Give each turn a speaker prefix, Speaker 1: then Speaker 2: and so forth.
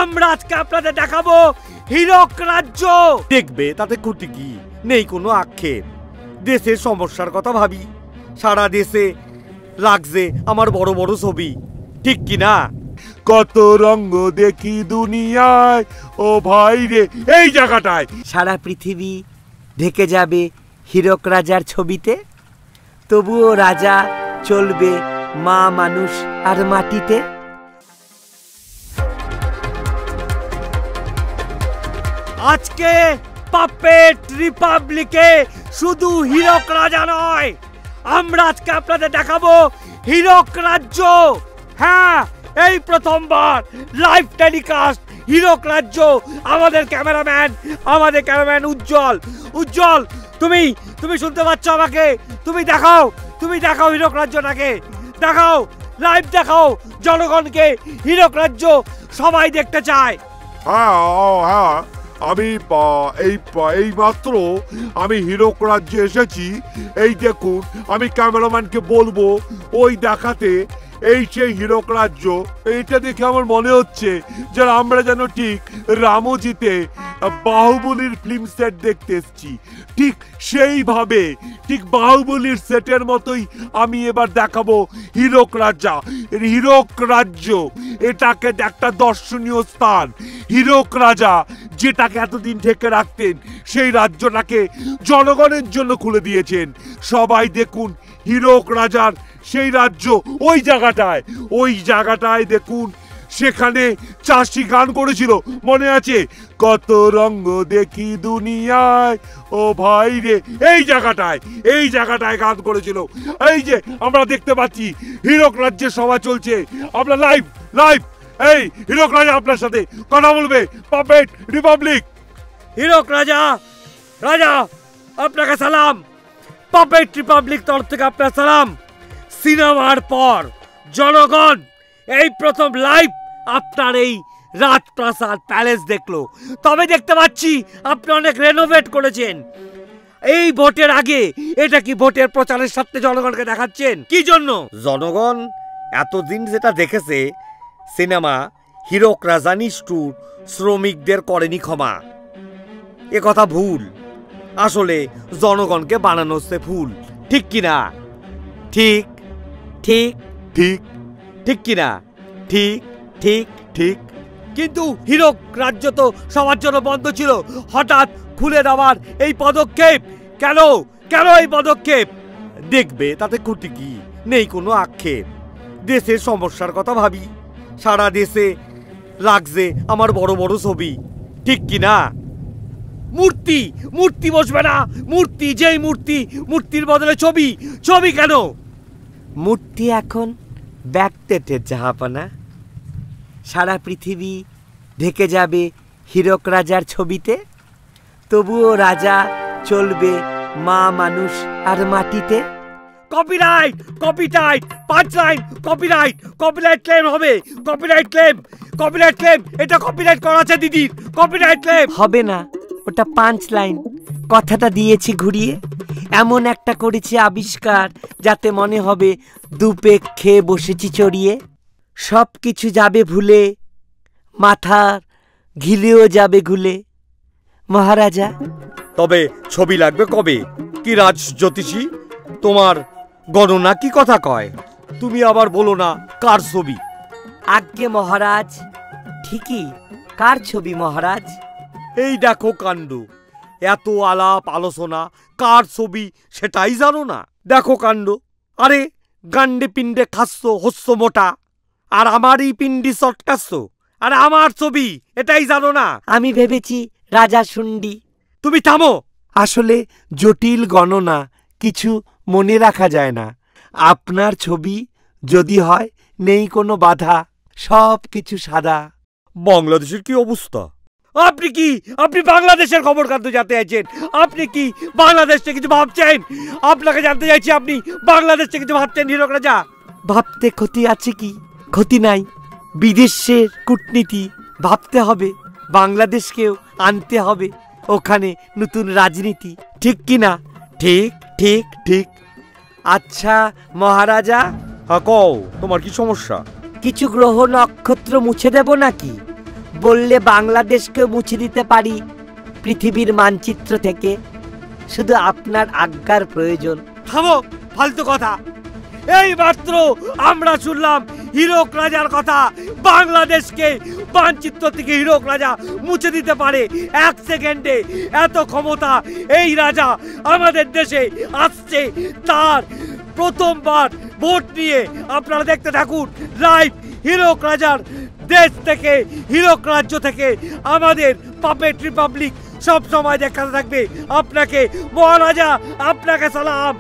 Speaker 1: আমরা আজকে আপনাদের দেখাবো হীরক রাজ্য। দেখবে তাতে ক্ষতি কি, নেই কোনো আক্ষেপ। দেশের সমস্যার কথা ভাবি, সারা দেশে লাগছে আমার বড় বড় ছবি, ঠিক কি না?
Speaker 2: কত রঙ দেখি দুনিয়ায়, ও ভাই রে এই জায়গাটায়
Speaker 3: সারা পৃথিবী ঢেকে যাবে হীরক রাজার ছবিতে, তবুও রাজা চলবে মা মানুষ আর মাটিতে।
Speaker 1: আজকে পাপেট রিপাবলিকে শুধু হীরক রাজা নয়, আমরা আজকে আপনাদের দেখাবো হীরক রাজ্য। হ্যাঁ, এই প্রথমবার লাইভ টেলিকাস্ট হীরক রাজ্য। আমাদের ক্যামেরাম্যান উজ্জ্বল, তুমি শুনতে পাচ্ছ আমাকে? তুমি দেখাও হীরক রাজ্যটাকে, দেখাও, লাইভ দেখাও জনগণকে। হীরক রাজ্য সবাই দেখতে চায়।
Speaker 2: হ্যাঁ, আমি এই মাত্র আমি হীরক রাজ্যে এসেছি। এই দেখুন, আমি ক্যামেরাম্যানকে বলবো ওই দেখাতে, এই সেই হীরক রাজ্য। এইটা দেখে আমার মনে হচ্ছে যে আমরা যেন ঠিক রামোজিতে বাহুবলীর ফিল্ম সেট দেখতে এসেছি। ঠিক সেইভাবে, ঠিক বাহুবলীর সেটের মতোই আমি এবার দেখাবো হীরক রাজ্য। এটাকে একটা দর্শনীয় স্থান। হীরক রাজা যেটাকে এতদিন ঢেকে রাখতেন, সেই রাজ্যটাকে জনগণের জন্য খুলে দিয়েছেন। সবাই দেখুন হীরক রাজার সেই রাজ্য। ওই জায়গাটায় দেখুন, সেখানে চাষি গান করেছিল, মনে আছে? কত রঙ দেখি দুনিয়ায়, ও ভাই রে এই জায়গাটায় গান করেছিল। এই যে আমরা দেখতে পাচ্ছি হীরক রাজ্যের সভা চলছে। আমরা লাইভ এই হীরক রাজা আপনার সাথে কথা বলবে। Puppet Republic.
Speaker 1: হীরক রাজা আপনাকে সালাম। পাপেট রিপাবলিক তরফ থেকে আপনার সালাম। সিনেমার পর জনগণ এই প্রথম লাইভ আপনার এই রাজপ্রাসাদ প্যালেস দেখলো। তবে দেখতে পাচ্ছি আপনি অনেক রেনোভেট করেছেন। এই ভোটের আগে এটা কি ভোটের প্রচারের সাথে জনগণকে দেখাচ্ছেন? কি জন্য? জনগণ এতদিন যেটা দেখেছে সিনেমা, হীরক রাজা নিষ্ঠুর শ্রমিকদের করেনি ক্ষমা, এ কথা ভুল। আসলে জনগণকে বানানো হচ্ছে ভুল, ঠিক কিনা? ঠিক কিনা? ঠিক। কিন্তু হীরক রাজ্য তো সবার জন্য বন্ধ ছিল, হঠাৎ খুলে দেওয়ার এই পদক্ষেপ কেন এই পদক্ষেপ? দেখবে তাতে ক্ষতি কি, নেই কোনো আক্ষেপ। দেশের সমস্যার কথা ভাবি, সারা দেশে লাগছে আমার বড় বড় ছবি, ঠিক কিনা? মূর্তি বসবে না। মূর্তির বদলে ছবি কেন?
Speaker 3: মূর্তি এখন ব্যাকডেটেড জাহাপনা। সারা পৃথিবী ঢেকে যাবে হীরক রাজার ছবিতে, তবুও রাজা চলবে মা মানুষ আর মাটিতে।
Speaker 1: কপিরাইট 5 লাইন কপিরাইট ক্লেম হবে। কপিরাইট ক্লেম এটা কপিরাইট করা আছে দিদির। কপিরাইট ক্লেম
Speaker 3: হবে না, ওটা 5 লাইন। কথাটা দিয়েছি ঘুরিয়ে, এমন একটা করেছি আবিষ্কার যাতে মনে হবে দুপেক খেয়ে বসেছি চড়িয়ে। সব কিছু যাবে ভুলে, মাথার ঘিলেও যাবে ঘুলে মহারাজা।
Speaker 1: তবে ছবি লাগবে কবে? কি রাজ জ্যোতিষী, তোমার গণনা কি কথা কয়? তুমি আবার বলো না কার ছবি?
Speaker 3: আজ্ঞে মহারাজ, ঠিকই, কার ছবি মহারাজ?
Speaker 1: এই দেখো কাণ্ড, এত আলাপ আলোচনা, কার ছবি সেটাই জানো না? দেখো কাণ্ড। আরে গান্ডে পিণ্ডে খাচ্ছ, হস্য মোটা, আর আমারই পিণ্ডি চটকাচ্ছ, আর আমার ছবি এটাই জানো না?
Speaker 3: আমি ভেবেছি রাজা শুন্ডি।
Speaker 1: তুমি থামো।
Speaker 3: আসলে জটিল গণনা, কিছু মনে রাখা যায় না। আপনার ছবি যদি হয়, নেই কোনো বাধা, সব কিছু সাদা।
Speaker 1: বাংলাদেশের কি অবস্থা? আপনি বাংলাদেশের খবর কানতে জানতে চাইছেন? আপনি কি বাংলাদেশ থেকে কিছু ভাবছেন? আপনাকে জানতে চাইছি, আপনি বাংলাদেশ থেকে কিছু ভাবছেন হীরক রাজা?
Speaker 3: ভাবতে ক্ষতি আছে কি? ক্ষতি নাই। বিদেশের কূটনীতি ভাবতে হবে, বাংলাদেশকেও আনতে হবে ওখানে নতুন রাজনীতি, ঠিক কিনা? ঠিক। আচ্ছা মহারাজা,
Speaker 1: হ্যাঁ কও, তোমার কি সমস্যা?
Speaker 3: কিছু গ্রহ নক্ষত্র মুছে দেব নাকি? বললে বাংলাদেশকে মুছে দিতে পারি পৃথিবীর মানচিত্র থেকে। শুধু আপনার আজ্ঞার প্রয়োজন।
Speaker 1: থামো ফালতু কথা। এই মাত্র আমরা শুনলাম হীরক রাজার কথা। বাংলাদেশকে মানচিত্র থেকে হীরক রাজা মুছে দিতে পারে 1 সেকেন্ডে। এত ক্ষমতা এই রাজা আমাদের দেশে আসছে। তার প্রথমবার ভোট নিয়ে আপনারা দেখতে থাকুন লাইভ। হীরক রাজার দেশ থেকে, হীরক রাজ্য থেকে আমাদের পাপেট রিপাবলিক সব সময় দেখাতে থাকবে আপনাকে। মহারাজা আপনাকে সালাম।